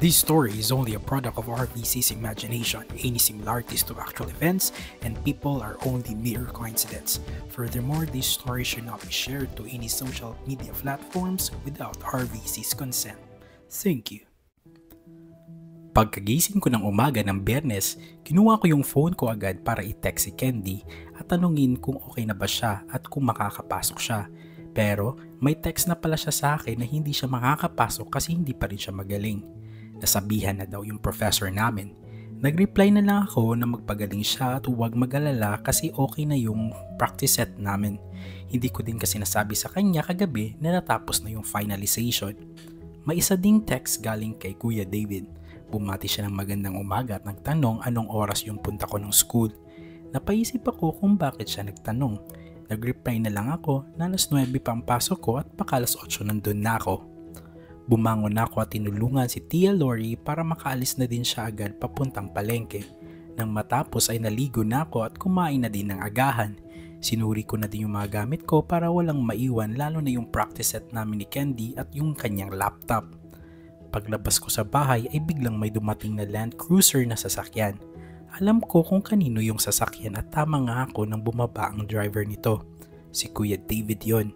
This story is only a product of RVC's imagination. Any similarities to actual events and people are only mere coincidence. Furthermore, this story should not be shared to any social media platforms without RVC's consent. Thank you. Pagkagising ko ng umaga ng Biyernes, kinuha ko yung phone ko agad para i-text si Candy at tanungin kung okay na ba siya at kung makakapasok siya. Pero may text na pala siya sa akin na hindi siya makakapasok kasi hindi pa rin siya magaling. Nasabihan na daw yung professor namin. Nag-reply na lang ako na magpagaling siya at huwag mag-alala kasi okay na yung practice set namin. Hindi ko din kasi nasabi sa kanya kagabi na natapos na yung finalization. May isa ding text galing kay Kuya David. Bumati siya ng magandang umaga at nagtanong anong oras yung punta ko ng school. Napaisip ako kung bakit siya nagtanong. Nag-reply na lang ako na alas 9 pa ang pasok ko at baka alas 8 nandun na ako. Bumangon na ako at tinulungan si Tia Lori para makaalis na din siya agad papuntang palengke. Nang matapos ay naligo na ako at kumain na din ng agahan. Sinuri ko na din yung mga gamit ko para walang maiwan lalo na yung practice set namin ni Candy at yung kanyang laptop. Paglabas ko sa bahay ay biglang may dumating na Land Cruiser na sasakyan. Alam ko kung kanino yung sasakyan at tama nga ako nang bumaba ang driver nito. Si Kuya David yon.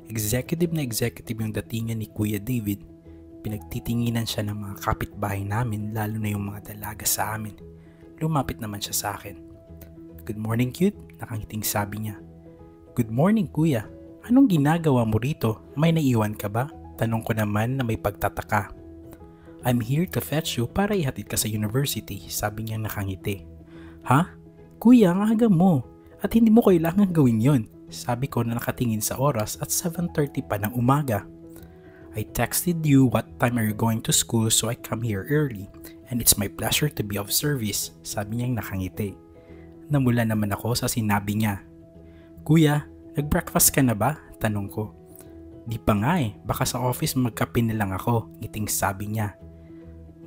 Executive na executive yung datingan ni Kuya David. Pinagtitinginan siya ng mga kapitbahay namin lalo na yung mga dalaga sa amin. Lumapit naman siya sa akin. "Good morning, cute," nakangiting sabi niya. "Good morning, kuya. Anong ginagawa mo rito? May naiwan ka ba?" Tanong ko naman na may pagtataka. "I'm here to fetch you para ihatid ka sa university," sabi niya nakangiti. "Ha? Kuya, ang aga mo. At hindi mo kailangan gawin yon," sabi ko na nakatingin sa oras at 7:30 pa ng umaga. "I texted you what time are you going to school so I come here early and it's my pleasure to be of service," sabi niyang nakangiti. Namula naman ako sa sinabi niya. "Kuya, nag-breakfast ka na ba?" tanong ko. "Di pa nga baka sa office magkape na lang ako," ngiting sabi niya.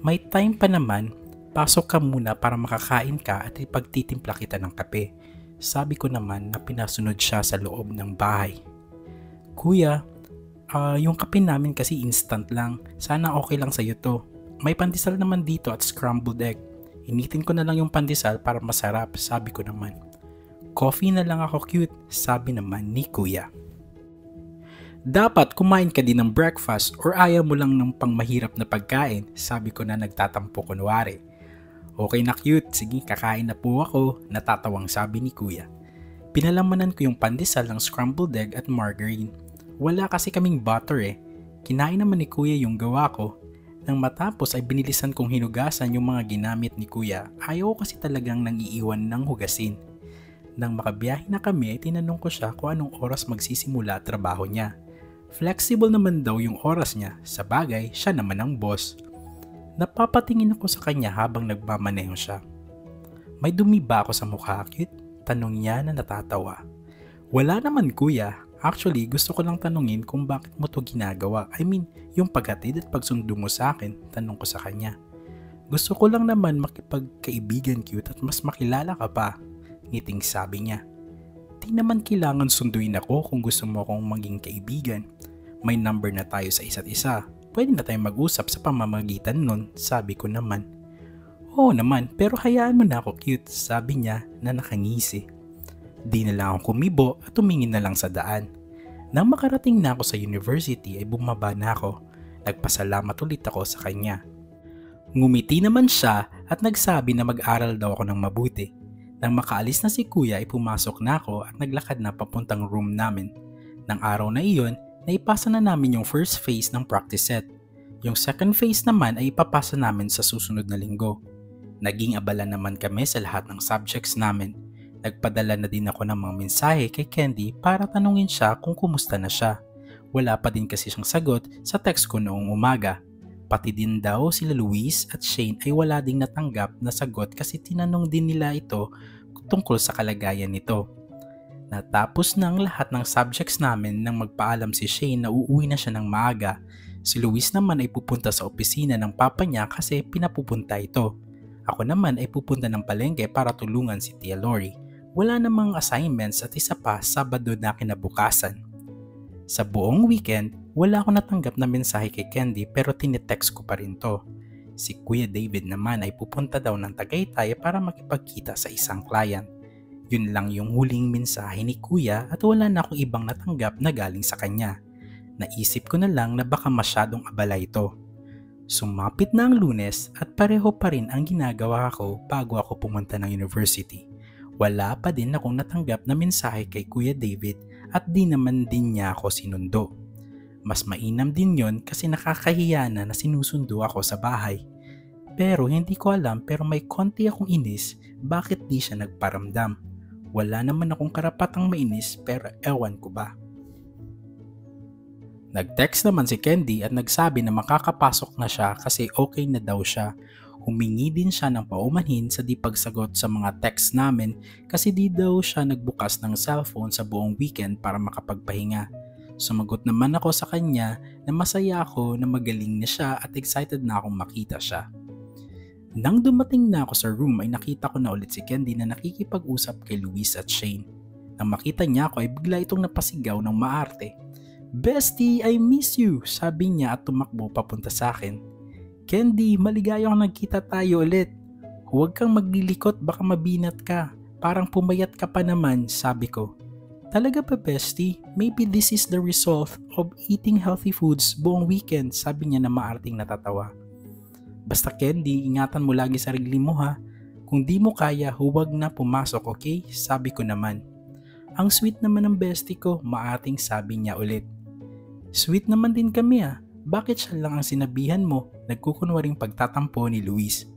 "May time pa naman, pasok ka muna para makakain ka at ipagtitimpla kita ng kape," sabi ko naman na pinasunod siya sa loob ng bahay. "Kuya, yung kape namin kasi instant lang. Sana okay lang sa'yo to. May pandesal naman dito at scrambled egg. Initin ko na lang yung pandesal para masarap," sabi ko naman. "Coffee na lang ako, cute," sabi naman ni kuya. "Dapat kumain ka din ng breakfast or ayaw mo lang ng pangmahirap na pagkain," sabi ko na nagtatampo kunwari. "Okay na, cute. Sige, kakain na po ako," natatawang sabi ni kuya. Pinalamanan ko yung pandesal ng scrambled egg at margarine. Wala kasi kaming butter Kinain naman ni kuya yung gawa ko. Nang matapos ay binilisan kong hinugasan yung mga ginamit ni kuya. Ayaw ko kasi talagang nangiiwan ng hugasin. Nang makabiyahe na kami ay tinanong ko siya kung anong oras magsisimula trabaho niya. Flexible naman daw yung oras niya. Sa bagay, siya naman ang boss. Napapatingin ako sa kanya habang nagmamaneho siya. "May dumi ba ako sa mukha, cute?" tanong niya na natatawa. "Wala naman, kuya. Actually, gusto ko lang tanungin kung bakit mo to ginagawa. I mean, yung paghatid at pagsundo mo sa akin," tanong ko sa kanya. "Gusto ko lang naman makipagkaibigan, cute, at mas makilala ka pa," ngiting sabi niya. "Di naman kailangan sunduin ako kung gusto mo akong maging kaibigan. May number na tayo sa isa't isa. Pwede na tayong mag-usap sa pamamagitan nun," sabi ko naman. "Oo naman, pero hayaan mo na ako, cute," sabi niya na nakangisi. Di na lang ako kumibo at tumingin na lang sa daan. Nang makarating na ako sa university ay bumaba na ako. Nagpasalamat ulit ako sa kanya. Ngumiti naman siya at nagsabi na mag-aral daw ako ng mabuti. Nang makaalis na si kuya ay pumasok na ako at naglakad na papuntang room namin. Nang araw na iyon, naipasa na namin yung first phase ng practice set. Yung second phase naman ay ipapasa namin sa susunod na linggo. Naging abala naman kami sa lahat ng subjects namin. Nagpadala na din ako ng mga mensahe kay Candy para tanungin siya kung kumusta na siya. Wala pa din kasi siyang sagot sa text ko noong umaga. Pati din daw sila Luis at Shane ay wala ding natanggap na sagot kasi tinanong din nila ito tungkol sa kalagayan nito. Natapos na ang lahat ng subjects namin nang magpaalam si Shane na uuwi na siya ng maaga. Si Luis naman ay pupunta sa opisina ng papa niya kasi pinapupunta ito. Ako naman ay pupunta ng palengke para tulungan si Tia Lori. Wala namang assignments at isa pa Sabado na kinabukasan. Sa buong weekend, wala ako natanggap na mensahe kay Candy pero tinetext ko pa rin to. Si Kuya David naman ay pupunta daw ng Tagaytay para makipagkita sa isang client. Yun lang yung huling mensahe ni Kuya at wala na akong ibang natanggap na galing sa kanya. Naisip ko na lang na baka masyadong abala ito. Sumapit na ang Lunes at pareho pa rin ang ginagawa ko bago ako pumunta ng university. Wala pa din akong natanggap na mensahe kay Kuya David at di naman din niya ako sinundo. Mas mainam din yon kasi nakakahiya na sinusundo ako sa bahay. Pero hindi ko alam pero may konti akong inis bakit di siya nagparamdam. Wala naman akong karapatang mainis pero ewan ko ba. Nag-text naman si Candy at nagsabi na makakapasok na siya kasi okay na daw siya. Humingi din siya ng paumanhin sa di pagsagot sa mga text namin kasi di daw siya nagbukas ng cellphone sa buong weekend para makapagpahinga. Sumagot naman ako sa kanya na masaya ako na magaling na siya at excited na akong makita siya. Nang dumating na ako sa room ay nakita ko na ulit si Candy na nakikipag-usap kay Luis at Shane. Nang makita niya ako ay bigla itong napasigaw ng maarte. "Bestie, I miss you," sabi niya at tumakbo papunta sa akin. "Candy, maligayang nagkita tayo ulit. Huwag kang maglilikot baka mabinat ka. Parang pumayat ka pa naman," sabi ko. "Talaga ba, bestie? Maybe this is the result of eating healthy foods buong weekend," sabi niya na maarting natatawa. "Basta Candy, ingatan mo lagi sarili mo ha. Kung di mo kaya, huwag na pumasok, okay?" Sabi ko naman. "Ang sweet naman ng bestie ko," maating sabi niya ulit. "Sweet naman din kami ah. Bakit siya lang ang sinabihan mo?" Nagkukunwaring pagtatampo ni Luis.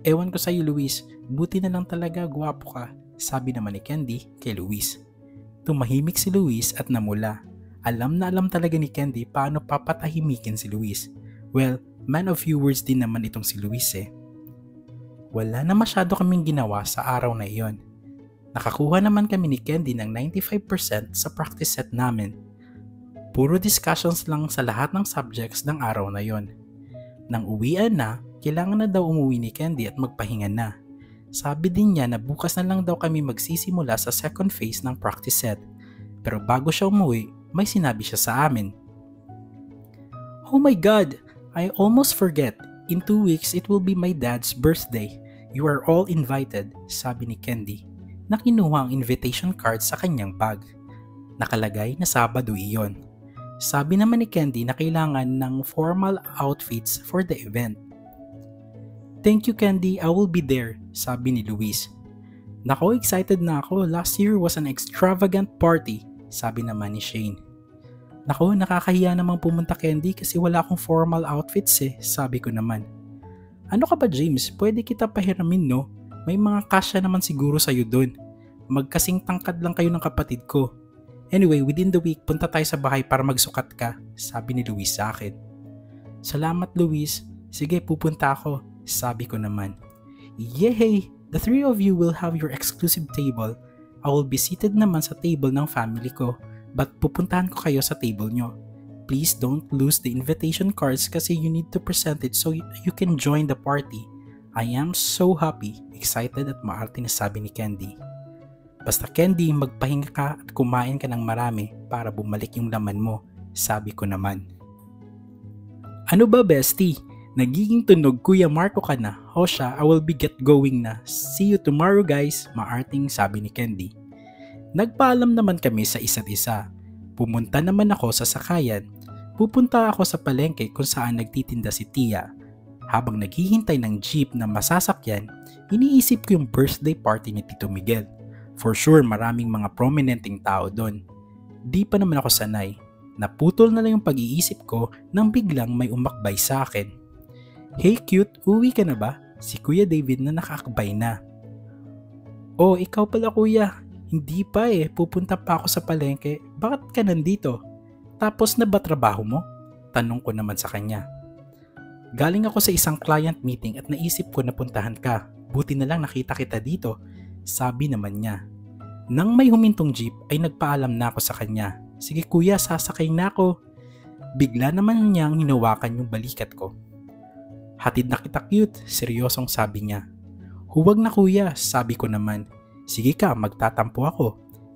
"Ewan ko sa'yo Luis, buti na lang talaga gwapo ka," sabi naman ni Candy kay Luis. Tumahimik si Luis at namula. Alam na alam talaga ni Candy paano papatahimikin si Luis. Well, man of few words din naman itong si Luis eh. Wala na masyado kaming ginawa sa araw na iyon. Nakakuha naman kami ni Candy ng 95% sa practice set namin. Puro discussions lang sa lahat ng subjects ng araw na iyon. Nang uwian na, kailangan na daw umuwi ni Candy at magpahinga na. Sabi din niya na bukas na lang daw kami magsisimula sa second phase ng practice set. Pero bago siya umuwi, may sinabi siya sa amin. "Oh my God! I almost forget. In 2 weeks, it will be my dad's birthday. You are all invited," sabi ni Candy. Nakinuha ang invitation card sa kanyang bag. Nakalagay na Sabado iyon. Sabi naman ni Candy na kailangan ng formal outfits for the event. "Thank you Candy, I will be there," sabi ni Luis. "Nako, excited na ako. Last year was an extravagant party," sabi naman ni Shane. "Nako, nakakahiya namang pumunta Candy kasi wala akong formal outfits eh," sabi ko naman. "Ano ka ba James, pwede kita pahiramin no? May mga kasya naman siguro sa'yo dun. Magkasing tangkad lang kayo ng kapatid ko. Anyway, within the week, punta tayo sa bahay para magsukat ka," sabi ni Luis sa akin. "Salamat Luis, sige pupunta ako," sabi ko naman. "Yay! The 3 of you will have your exclusive table. I will be seated naman sa table ng family ko, but pupuntahan ko kayo sa table nyo. Please don't lose the invitation cards kasi you need to present it so you can join the party. I am so happy," excited at maarte na sabi ni Candy. "Basta Candy, magpahinga ka at kumain ka ng marami para bumalik yung laman mo," sabi ko naman. "Ano ba bestie? Nagiging tunog Kuya Marco ka na. O siya, I will be get going na. See you tomorrow guys," maarting sabi ni Candy. Nagpaalam naman kami sa isa't isa. Pumunta naman ako sa sakayan. Pupunta ako sa palengke kung saan nagtitinda si Tia. Habang naghihintay ng jeep na masasakyan, iniisip ko yung birthday party ni Tito Miguel. For sure maraming mga prominenteng tao doon. Di pa naman ako sanay. Naputol na lang yung pag-iisip ko nang biglang may umakbay sa akin. "Hey cute, uwi ka na ba?" Si Kuya David na nakakabay na. "Oh, ikaw pala kuya. Hindi pa eh, pupunta pa ako sa palengke. Bakit ka nandito? Tapos na ba trabaho mo?" Tanong ko naman sa kanya. "Galing ako sa isang client meeting at naisip ko na puntahan ka. Buti na lang nakita kita dito," sabi naman niya. Nang may humintong jeep ay nagpaalam na ako sa kanya. "Sige kuya, sasakay na ako." Bigla naman niyang hinawakan yung balikat ko. "Hatid na kita cute," seryosong sabi niya. "Huwag na kuya," sabi ko naman. "Sige ka, magtatampo ako.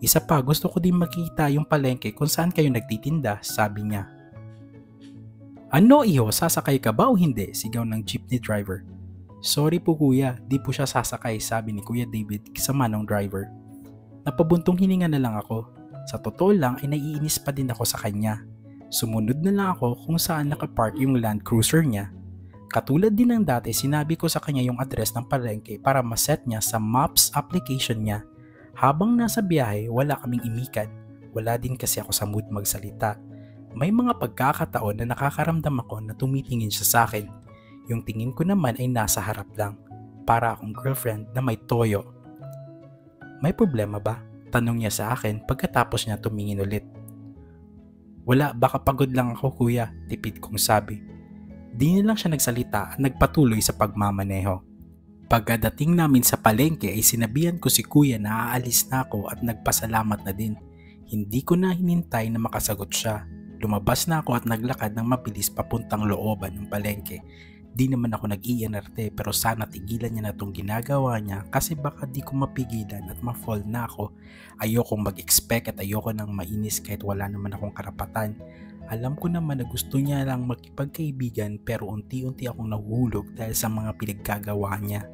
Isa pa, gusto ko din makita yung palengke kung saan kayo nagtitinda," sabi niya. Ano iho, sasakay ka ba o hindi? Sigaw ng jeepney driver. Sorry po kuya, di po siya sasakay, sabi ni Kuya David kasama ng driver. Napabuntong hininga na lang ako. Sa totoo lang ay naiinis pa din ako sa kanya. Sumunod na lang ako kung saan nakapark yung Land Cruiser niya. Katulad din ng dati, sinabi ko sa kanya yung address ng palengke para maset niya sa Maps application niya. Habang nasa biyahe, wala kaming imikan. Wala din kasi ako sa mood magsalita. May mga pagkakataon na nakakaramdam ako na tumitingin siya sa akin. Yung tingin ko naman ay nasa harap lang. Para akong girlfriend na may toyo. May problema ba? Tanong niya sa akin pagkatapos niya tumingin ulit. Wala, baka pagod lang ako kuya, tipid kong sabi. Di na lang siya nagsalita at nagpatuloy sa pagmamaneho. Pagkadating namin sa palengke ay sinabihan ko si kuya na aalis na ako at nagpasalamat na din. Hindi ko na hinintay na makasagot siya. Lumabas na ako at naglakad ng mabilis papuntang looban ng palengke. Di naman ako nag-iinarte pero sana tigilan niya na itong ginagawa niya kasi baka di ko mapigilan at ma-fall na ako. Ayokong mag-expect at ayoko nang mainis kahit wala naman akong karapatan. Alam ko naman na gusto niya lang makipagkaibigan pero unti-unti akong nahuhulog dahil sa mga pinaggagawa niya.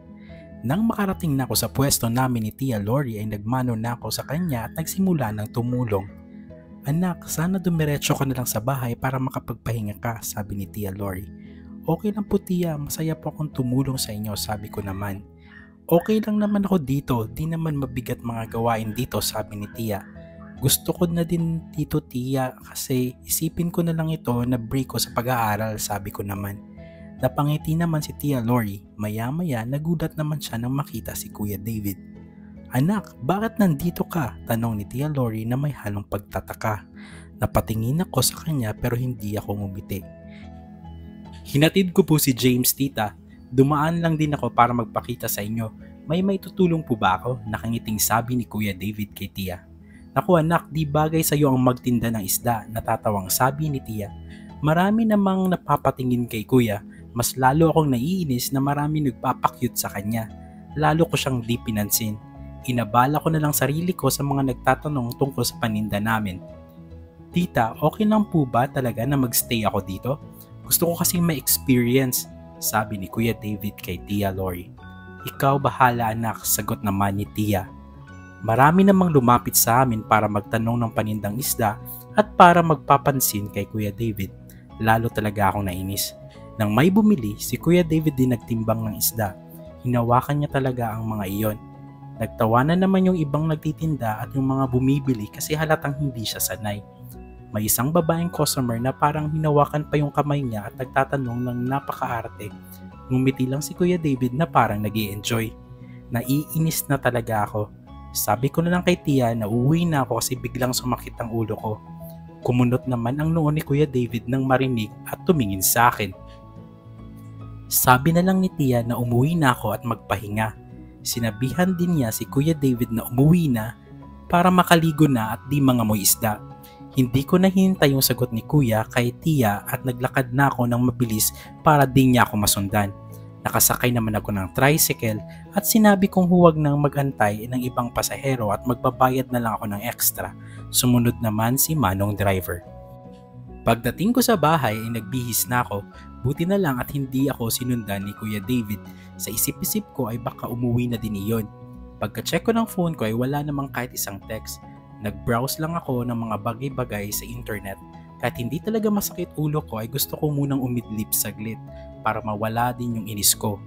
Nang makarating na ako sa pwesto namin ni Tia Lori ay nagmano na ako sa kanya at nagsimula ng tumulong. Anak, sana dumiretso ka na lang sa bahay para makapagpahinga ka, sabi ni Tia Lori. Okay lang po Tia, masaya po akong tumulong sa inyo, sabi ko naman. Okay lang naman ako dito, di naman mabigat mga gawain dito, sabi ni Tia. Gusto ko na din dito Tia kasi isipin ko na lang ito na break ko sa pag-aaral, sabi ko naman. Napangiti naman si Tia Lori, maya-maya nagulat naman siya nang makita si Kuya David. Anak, bakit nandito ka? Tanong ni Tia Lori na may halong pagtataka. Napatingin ako sa kanya pero hindi ako ngumiti. Hinatid ko po si James tita, dumaan lang din ako para magpakita sa inyo. May tutulong po ba ako? Nakangiting sabi ni Kuya David kay Tia. Naku anak, di bagay sa iyo ang magtinda ng isda, natatawang sabi ni Tia. Marami namang napapatingin kay Kuya. Mas lalo akong naiinis na marami nagpapakyut sa kanya. Lalo ko siyang di pinansin. Inabala ko na lang sarili ko sa mga nagtatanong tungkol sa paninda namin. Tita, okay lang po ba talaga na magstay ako dito? Gusto ko kasing may experience, sabi ni Kuya David kay Tia Lori. Ikaw bahala anak, sagot naman ni Tia. Marami namang lumapit sa amin para magtanong ng panindang isda at para magpapansin kay Kuya David. Lalo talaga akong nainis. Nang may bumili, si Kuya David din nagtimbang ng isda. Hinawakan niya talaga ang mga iyon. Nagtawanan naman yung ibang nagtitinda at yung mga bumibili kasi halatang hindi siya sanay. May isang babaeng customer na parang hinawakan pa yung kamay niya at nagtatanong ng napakaarte. Ngumiti lang si Kuya David na parang nag-i-enjoy. Naiinis na talaga ako. Sabi ko na lang kay Tia na uuwi na ako kasi biglang sumakit ang ulo ko. Kumunot naman ang noo ni Kuya David nang marinig at tumingin sa akin. Sabi na lang ni Tia na umuwi na ako at magpahinga. Sinabihan din niya si Kuya David na umuwi na para makaligo na at di mangamoy isda. Hindi ko na hinintay yung sagot ni Kuya kay Tia at naglakad na ako ng mabilis para di niya ako masundan. Nakasakay naman ako ng tricycle at sinabi kong huwag nang mag-antay ng ibang pasahero at magbabayad na lang ako ng extra. Sumunod naman si Manong driver. Pagdating ko sa bahay ay nagbihis na ako. Buti na lang at hindi ako sinundan ni Kuya David. Sa isip-isip ko ay baka umuwi na din iyon. Pagka-check ko ng phone ko ay wala namang kahit isang text. Nag-browse lang ako ng mga bagay-bagay sa internet. Kahit hindi talaga masakit ulo ko ay gusto ko munang umidlip saglit para mawala din yung inis ko.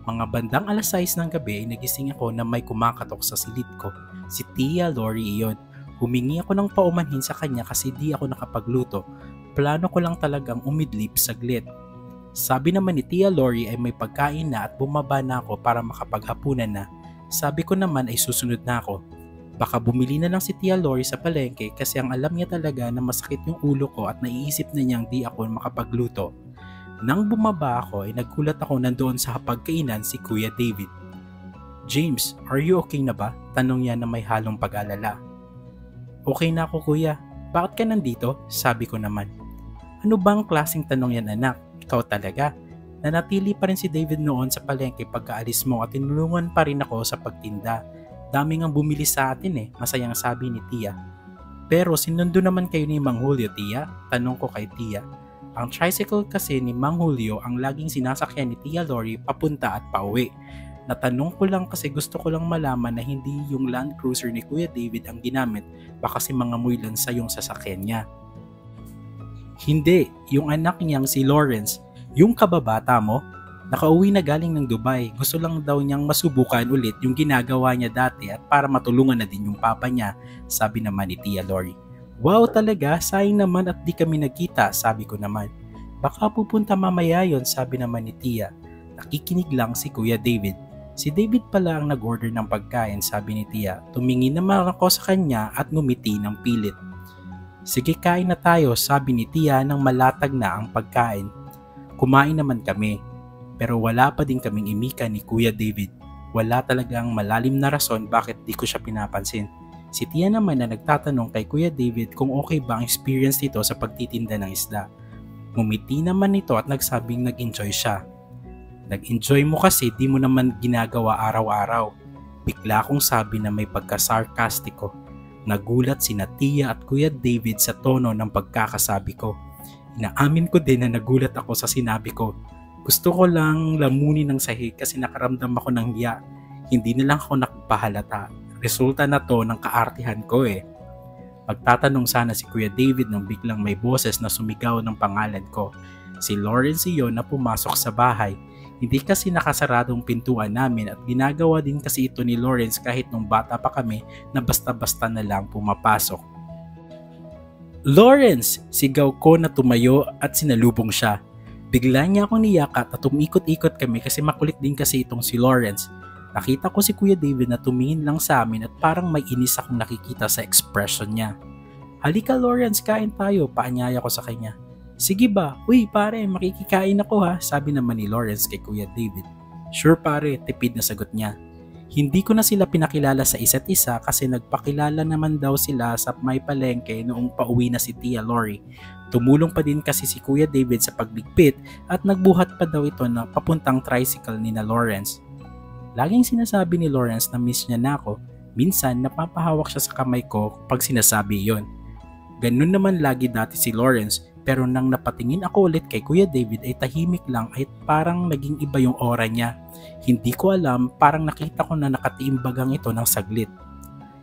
Mga bandang alas 6 ng gabi ay nagising ako na may kumakatok sa silid ko. Si Tia Lori iyon. Humingi ako ng paumanhin sa kanya kasi di ako nakapagluto. Plano ko lang talagang umidlip saglit. Sabi naman ni Tia Lori ay may pagkain na at bumaba na ako para makapaghapunan na. Sabi ko naman ay susunod na ako. Baka bumili na lang si Tia Lori sa palengke kasi ang alam niya talaga na masakit yung ulo ko at naiisip na niyang di ako makapagluto. Nang bumaba ako ay nagkulat ako nandoon sa hapagkainan si Kuya David. James, are you okay na ba? Tanong niya na may halong pag-alala. Okay na ako kuya. Bakit ka nandito? Sabi ko naman. Ano bang klaseng tanong yan anak? Ikaw talaga. Nanatili pa rin si David noon sa palengke pagkaalis mo at tinulungan pa rin ako sa pagtinda. Daming ang bumili sa atin masayang sabi ni Tia. Pero sinundo naman kayo ni Mang Julio Tia? Tanong ko kay Tia. Ang tricycle kasi ni Mang Julio ang laging sinasakyan ni Tia Lori papunta at pauwi. Natanong ko lang kasi gusto ko lang malaman na hindi yung Land Cruiser ni Kuya David ang ginamit, baka si mga Lansa yung sasakyan niya. Hindi, yung anak niyang si Lawrence, yung kababata mo, nakauwi na galing ng Dubai. Gusto lang daw niyang masubukan ulit yung ginagawa niya dati at para matulungan na din yung papa niya, sabi naman ni Tia Lori. Wow talaga, sayang naman at di kami nagkita, sabi ko naman. Baka pupunta mamaya yon, sabi naman ni Tia. Nakikinig lang si Kuya David. Si David pala ang nag-order ng pagkain, sabi ni Tia. Tumingin naman ako sa kanya at ngumiti ng pilit. Sige, kain na tayo, sabi ni Tia nang malatag na ang pagkain. Kumain naman kami, pero wala pa din kaming imika ni Kuya David. Wala talagang malalim na rason bakit di ko siya pinapansin. Si Tia naman na nagtatanong kay Kuya David kung okay ba ang experience nito sa pagtitinda ng isda. Ngumiti naman nito at nagsabing nag-enjoy siya. Nag-enjoy mo kasi di mo naman ginagawa araw-araw. Bigla kong sabi na may pagka-sarkastiko. Nagulat sina Tia at Kuya David sa tono ng pagkakasabi ko. Inaamin ko din na nagulat ako sa sinabi ko. Gusto ko lang lamunin ng sahig kasi nakaramdam ako ng hiya. Hindi na lang ako nagpahalata. Resulta na to ng kaartihan ko eh. Magtatanong sana si Kuya David nung biglang may boses na sumigaw ng pangalan ko. Si Lawrence iyon na pumasok sa bahay. Hindi kasi nakasaradong pintuan namin at ginagawa din kasi ito ni Lawrence kahit nung bata pa kami na basta-basta na lang pumapasok. Lawrence! Sigaw ko na tumayo at sinalubong siya. Bigla niya akong niyakat at umikot-ikot kami kasi makulit din kasi itong si Lawrence. Nakita ko si Kuya David na tumingin lang sa amin at parang may inis akong nakikita sa expression niya. Halika Lawrence, kain tayo, paanyaya ko sa kanya. Sige ba? Uy pare, makikikain ako ha, sabi naman ni Lawrence kay Kuya David. Sure pare, tipid na sagot niya. Hindi ko na sila pinakilala sa isa't isa kasi nagpakilala naman daw sila sa may palengke noong pauwi na si Tia Lori. Tumulong pa din kasi si Kuya David sa pagligpit at nagbuhat pa daw ito na papuntang tricycle ni na Lawrence. Laging sinasabi ni Lawrence na miss niya na ako, minsan napapahawak siya sa kamay ko pag sinasabi yon. Ganun naman lagi dati si Lawrence. Pero nang napatingin ako ulit kay Kuya David ay tahimik lang at parang naging iba yung aura niya. Hindi ko alam, parang nakita ko na nakatiimbagang ito ng saglit.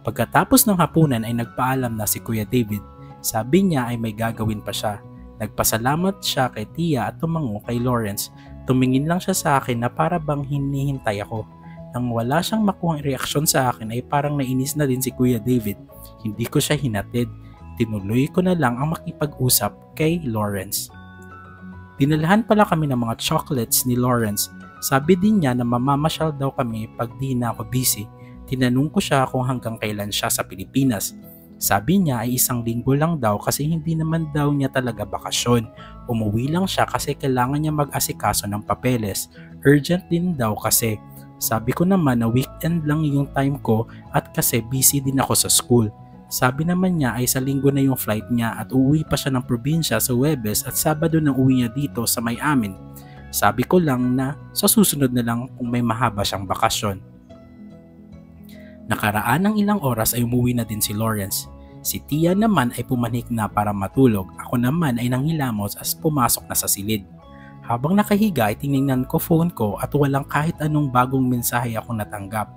Pagkatapos ng hapunan ay nagpaalam na si Kuya David. Sabi niya ay may gagawin pa siya. Nagpasalamat siya kay Tia at tumango kay Lawrence. Tumingin lang siya sa akin na para bang hinihintay ako. Nang wala siyang makuhang reaksyon sa akin ay parang nainis na din si Kuya David. Hindi ko siya hinatid. Tinuloy ko na lang ang makipag-usap kay Lawrence. Dinalhan pala kami ng mga chocolates ni Lawrence. Sabi din niya na mamamasyal daw kami pag di na ako busy. Tinanong ko siya kung hanggang kailan siya sa Pilipinas. Sabi niya ay 1 linggo lang daw kasi hindi naman daw niya talaga bakasyon. Umuwi lang siya kasi kailangan niya mag-asikaso ng papeles. Urgent din daw kasi. Sabi ko naman na weekend lang yung time ko at kasi busy din ako sa school. Sabi naman niya ay sa linggo na yung flight niya at uuwi pa siya ng probinsya sa Huwebes at Sabado nang uwi niya dito sa may amin. Sabi ko lang na sa susunod na lang kung may mahaba siyang bakasyon. Nakaraan ng ilang oras ay umuwi na din si Lawrence. Si Tia naman ay pumanik na para matulog. Ako naman ay nanghilamos as pumasok na sa silid. Habang nakahiga ay tinignan ko phone ko at walang kahit anong bagong mensahe ako natanggap.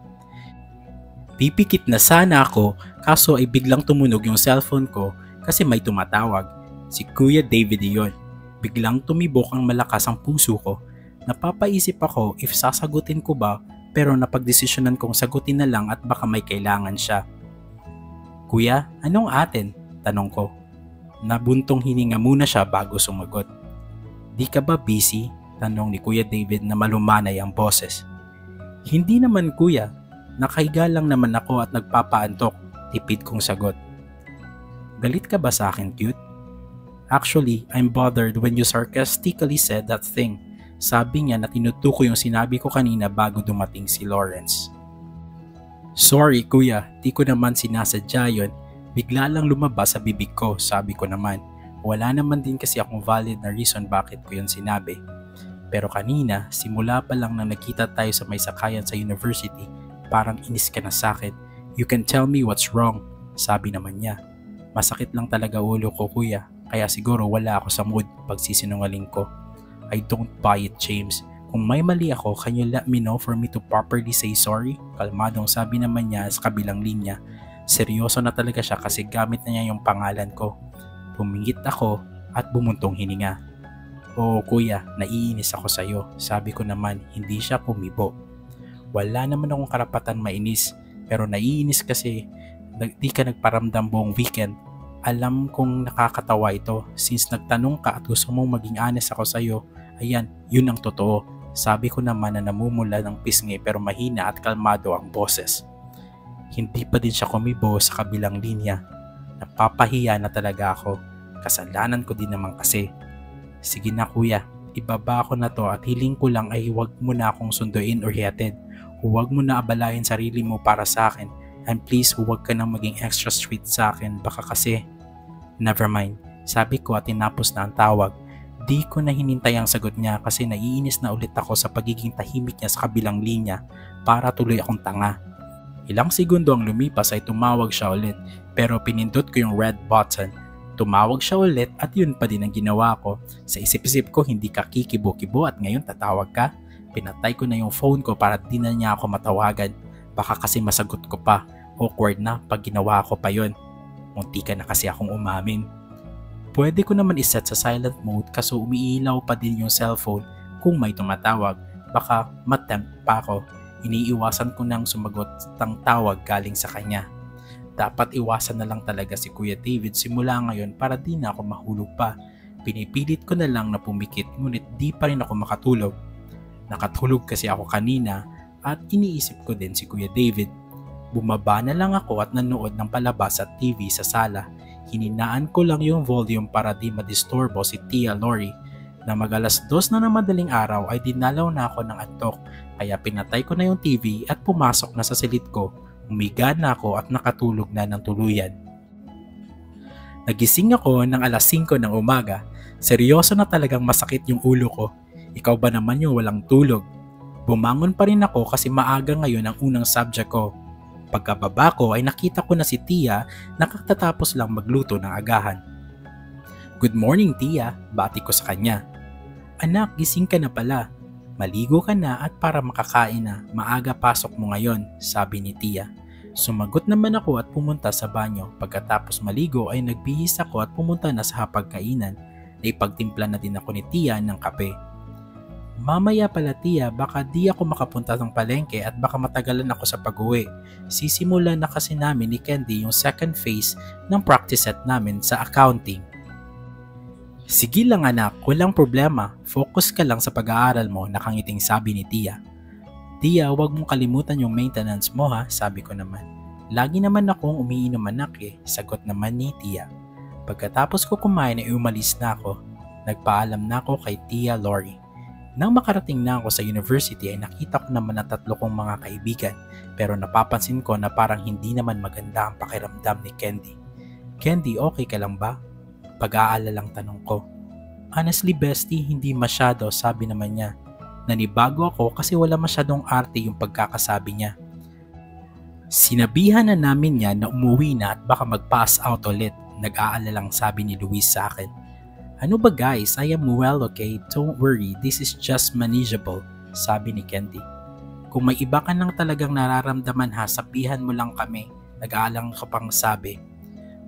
Pipikit na sana ako kaso ay biglang tumunog yung cellphone ko kasi may tumatawag. Si Kuya David iyon. Biglang tumibok ang malakas ang puso ko. Napapaisip ako if sasagutin ko ba pero napagdesisyonan kong sagutin na lang at baka may kailangan siya. Kuya, anong atin? Tanong ko. Nabuntong hininga muna siya bago sumagot. Di ka ba busy? Tanong ni Kuya David na malumanay ang boses. Hindi naman kuya. Nakahiga lang naman ako at nagpapaantok, tipid kong sagot. Galit ka ba sa akin, cute? Actually, I'm bothered when you sarcastically said that thing. Sabi niya na tinutuko yung sinabi ko kanina bago dumating si Lawrence. Sorry kuya, di ko naman sinasadya yun. Bigla lang lumabas sa bibig ko, sabi ko naman. Wala naman din kasi akong valid na reason bakit ko yun sinabi. Pero kanina, simula pa lang na nakita tayo sa may sakayan sa university, parang inis ka na sakit. You can tell me what's wrong, sabi naman niya. Masakit lang talaga ulo ko kuya. Kaya siguro wala ako sa mood pagsisinungaling ko. I don't buy it, James. Kung may mali ako, can you let me know for me to properly say sorry? Kalmadong sabi naman niya sa kabilang linya. Seryoso na talaga siya kasi gamit na niya yung pangalan ko. Pumingit ako at bumuntong hininga. Oo kuya, naiinis ako sa'yo. Sabi ko naman, hindi siya kumibo. Wala naman akong karapatan mainis, pero naiinis kasi di ka nagparamdam buong weekend. Alam kong nakakatawa ito since nagtanong ka at gusto mong maging honest ako sa'yo. Ayan, yun ang totoo. Sabi ko naman na namumula ng pisngi pero mahina at kalmado ang boses. Hindi pa din siya kumibo sa kabilang linya. Napapahiya na talaga ako. Kasalanan ko din naman kasi. Sige na kuya, ibaba ko na to at hiling ko lang ay huwag mo na akong sunduin or hihatid. Huwag mo na abalahin sarili mo para sa akin. And please huwag ka nang maging extra sweet sa akin baka kasi. Never mind, sabi ko at tinapos na ang tawag. Di ko na hinintay ang sagot niya kasi naiinis na ulit ako sa pagiging tahimik niya sa kabilang linya para tuloy akong tanga. Ilang segundo ang lumipas ay tumawag siya ulit pero pinindot ko yung red button. Tumawag siya ulit at yun pa din ang ginawa ko. Sa isip-isip ko hindi ka kikibo-kibo at ngayon tatawag ka. Pinatay ko na yung phone ko para di na niya ako matawagan. Baka kasi masagot ko pa. Awkward na pag ginawa ko pa yun. Munti ka na kasi akong umamin. Pwede ko naman iset sa silent mode kaso umiilaw pa din yung cellphone kung may tumatawag. Baka matempt pa ako. Iniiwasan ko nang sumagot ng tawag galing sa kanya. Dapat iwasan na lang talaga si Kuya David simula ngayon para di na ako mahulog pa. Pinipilit ko na lang na pumikit ngunit di pa rin ako makatulog. Nakatulog kasi ako kanina at iniisip ko din si Kuya David. Bumaba na lang ako at nanood ng palabas at TV sa sala. Hininaan ko lang yung volume para di madisturbo si Tia Lori. Na mag-alas 2 na ng madaling araw ay dinalaw na ako ng antok kaya pinatay ko na yung TV at pumasok na sa silid ko. Umiga na ako at nakatulog na ng tuluyan. Nagising ako ng alas 5 ng umaga. Seryoso na talagang masakit yung ulo ko. Ikaw ba naman yung walang tulog? Bumangon pa rin ako kasi maaga ngayon ang unang subject ko. Pagkababa ko ay nakita ko na si Tia na katatapos lang magluto ng agahan. Good morning Tia, bati ko sa kanya. Anak, gising ka na pala. Maligo ka na at para makakain na, maaga pasok mo ngayon, sabi ni Tia. Sumagot naman ako at pumunta sa banyo. Pagkatapos maligo ay nagbihis ako at pumunta na sa hapagkainan. Naipagtimpla na din ako ni Tia ng kape. Mamaya pala Tia, baka di ako makapunta ng palengke at baka matagalan ako sa pag-uwi. Sisimulan na kasi namin ni Candy yung second phase ng practice set namin sa accounting. Sige lang anak, walang problema. Focus ka lang sa pag-aaral mo, nakangiting sabi ni Tia. Tia, huwag mong kalimutan yung maintenance mo ha, sabi ko naman. Lagi naman akong umiinom anak sagot naman ni Tia. Pagkatapos ko kumain ay umalis na ako. Nagpaalam na ako kay Tia Lori. Nang makarating na ako sa university ay nakita ko naman ang 3 kong mga kaibigan pero napapansin ko na parang hindi naman maganda ang pakiramdam ni Candy. Candy, okay ka lang ba? Pag-aalalang tanong ko. Honestly bestie, hindi masyado, sabi naman niya. Nanibago ako kasi wala masyadong arte yung pagkakasabi niya. Sinabihan na namin niya na umuwi na at baka mag-pass out ulit, nag-aalalang sabi ni Luis sa akin. Ano ba guys, I am well okay, don't worry, this is just manageable, sabi ni Candy. Kung may iba ka nang talagang nararamdaman ha, sabihan mo lang kami, nag-aalang ka pang sabi.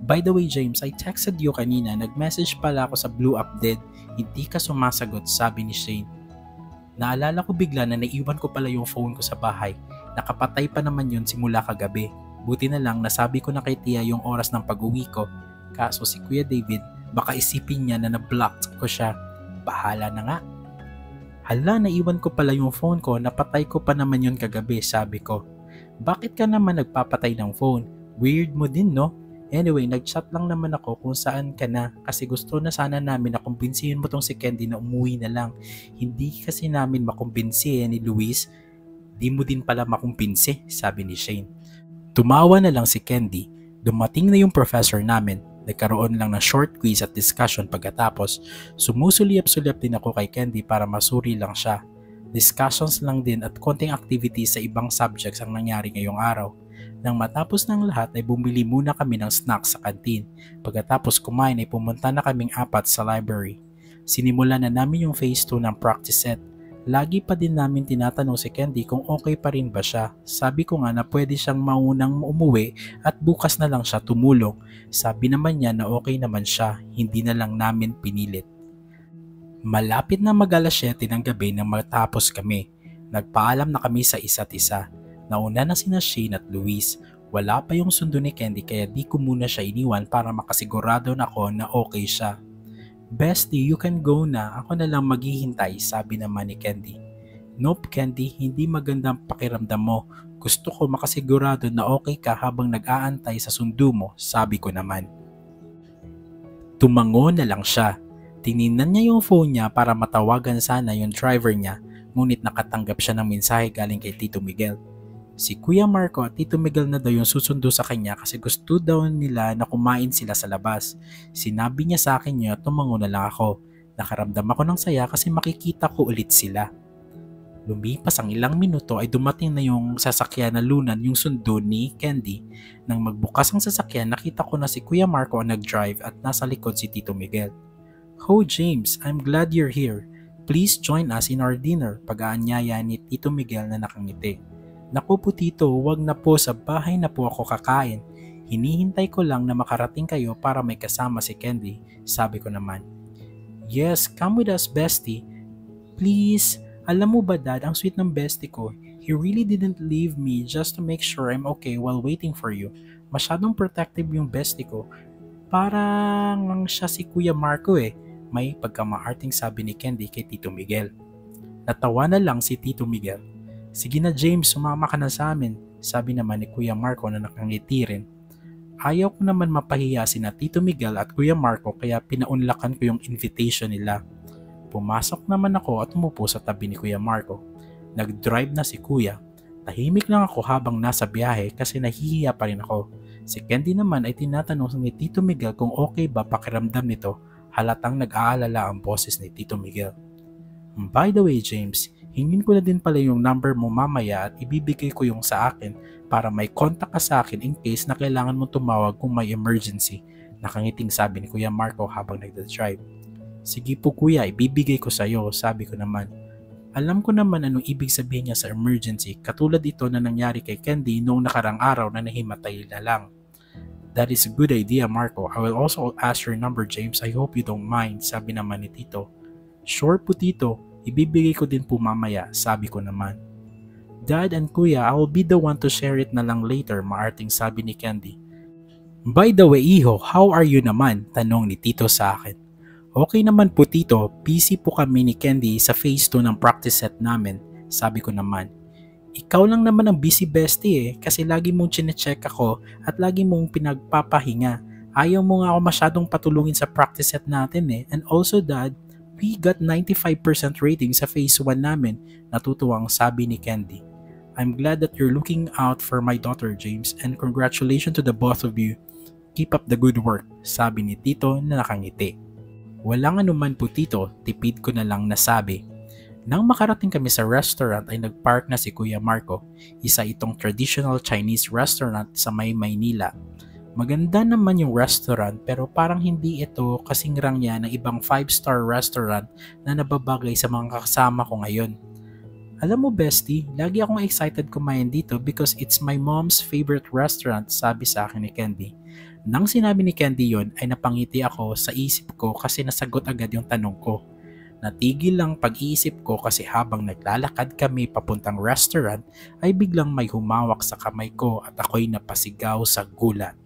By the way James, I texted you kanina, nag-message pala ako sa Blue Update, hindi ka sumasagot, sabi ni Shane. Naalala ko bigla na naiwan ko pala yung phone ko sa bahay, nakapatay pa naman yun simula kagabi. Buti na lang nasabi ko na kay Tia yung oras ng pag-uwi ko, kaso si Kuya David, baka isipin niya na na-blocked ko siya. Bahala na nga. Hala, naiwan ko pala yung phone ko, napatay ko pa naman yun kagabi, sabi ko. Bakit ka naman nagpapatay ng phone? Weird mo din no? Anyway, nag-chat lang naman ako kung saan ka na kasi gusto na sana namin na kumbinsihin mo tong si Candy na umuwi na lang. Hindi kasi namin makumbinsi ni Luis. Di mo din pala makumbinsi, sabi ni Shane. Tumawa na lang si Candy. Dumating na yung professor namin. Nagkaroon lang ng short quiz at discussion pagkatapos. Sumusulyap-sulyap din ako kay Candy para masuri lang siya. Discussions lang din at konting activities sa ibang subjects ang nangyari ngayong araw. Nang matapos ng lahat ay bumili muna kami ng snacks sa kantin. Pagkatapos kumain ay pumunta na kaming apat sa library. Sinimulan na namin yung phase 2 ng practice set. Lagi pa din namin tinatanong si Candy kung okay pa rin ba siya. Sabi ko nga na pwede siyang maunang umuwi at bukas na lang siya tumulong. Sabi naman niya na okay naman siya, hindi na lang namin pinilit. Malapit na mag-alas 7 ng gabi nang matapos kami. Nagpaalam na kami sa isa't isa. Nauna na sina Shane at Luis. Wala pa yung sundo ni Candy kaya di ko muna siya iniwan para makasigurado na ako na okay siya. Bestie, you can go na. Ako na lang maghihintay, sabi naman ni Candy. Nope, Candy, hindi magandang pakiramdam mo. Gusto ko makasigurado na okay ka habang nag-aantay sa sundo mo, sabi ko naman. Tumango na lang siya. Tiningnan niya yung phone niya para matawagan sana yung driver niya, ngunit nakatanggap siya ng mensahe galing kay Tito Miguel. Si Kuya Marco at Tito Miguel na daw yung susundo sa kanya kasi gusto daw nila na kumain sila sa labas. Sinabi niya sa akin yun at tumango na lang ako. Nakaramdam ako ng saya kasi makikita ko ulit sila. Lumipas ang ilang minuto ay dumating na yung sasakyan na lunan yung sundo ni Candy. Nang magbukas ang sasakyan, nakita ko na si Kuya Marco ang nag-drive at nasa likod si Tito Miguel. "Oh James, I'm glad you're here. Please join us in our dinner," pag-aanyaya ni Tito Miguel na nakangiti. "Naku po Tito, wag na po, sa bahay na po ako kakain. Hinihintay ko lang na makarating kayo para may kasama si Candy," sabi ko naman. "Yes, come with us bestie. Please, alam mo ba dad, ang sweet ng bestie ko. He really didn't leave me just to make sure I'm okay while waiting for you. Masyadong protective yung bestie ko. Parang siya si Kuya Marco eh," may pagkamaarting sabi ni Candy kay Tito Miguel. Natawa na lang si Tito Miguel. "Sige na James, sumama ka na sa amin," sabi naman ni Kuya Marco na nakangiti rin. Ayaw ko naman mapahiya sina Tito Miguel at Kuya Marco kaya pinaunlakan ko yung invitation nila. Pumasok naman ako at umupo sa tabi ni Kuya Marco. Nag-drive na si Kuya. Tahimik lang ako habang nasa biyahe kasi nahihiya pa rin ako. Si Candy naman ay tinatanong ni Tito Miguel kung okay ba pakiramdam nito, halatang nag-aalala ang boses ni Tito Miguel. "By the way James, hingin ko na din pala yung number mo mamaya at ibibigay ko yung sa akin para may contact ka sa akin in case na kailangan mo tumawag kung may emergency," nakangiting sabi ni Kuya Marco habang nagda-drive. "Sige po kuya, ibibigay ko sa'yo," sabi ko naman. Alam ko naman anong ibig sabihin niya sa emergency, katulad ito na nangyari kay Candy noong nakarang araw na nahimatay na lang. "That is a good idea Marco. I will also ask your number James. I hope you don't mind," sabi naman ni Tito. "Sure po Tito, ibibigay ko din po mamaya," sabi ko naman. "Dad and Kuya, I will be the one to share it na lang later," maarting sabi ni Candy. "By the way Iho, how are you naman?" tanong ni Tito sa akin. "Okay naman po Tito, busy po kami ni Candy sa phase 2 ng practice set namin," sabi ko naman. "Ikaw lang naman ang busy bestie eh, kasi lagi mong chinecheck ako at lagi mong pinagpapahinga. Ayaw mo nga ako masyadong patulungin sa practice set natin eh. And also Dad, we got 95% rating sa phase 1 namin," natutuwang sabi ni Candy. "I'm glad that you're looking out for my daughter James and congratulations to the both of you. Keep up the good work," sabi ni Tito na nakangiti. "Walang anuman po Tito," tipid ko na lang nasabi. Nang makarating kami sa restaurant ay nagpark na si Kuya Marco, isa itong traditional Chinese restaurant sa may Maynila. Maganda naman yung restaurant pero parang hindi ito kasing rangya ng ibang 5-star restaurant na nababagay sa mga kasama ko ngayon. "Alam mo bestie, lagi akong excited kumain dito because it's my mom's favorite restaurant," sabi sa akin ni Candy. Nang sinabi ni Candy yon ay napangiti ako sa isip ko kasi nasagot agad yung tanong ko. Natigil lang pag-iisip ko kasi habang naglalakad kami papuntang restaurant ay biglang may humawak sa kamay ko at ako'y napasigaw sa gulat.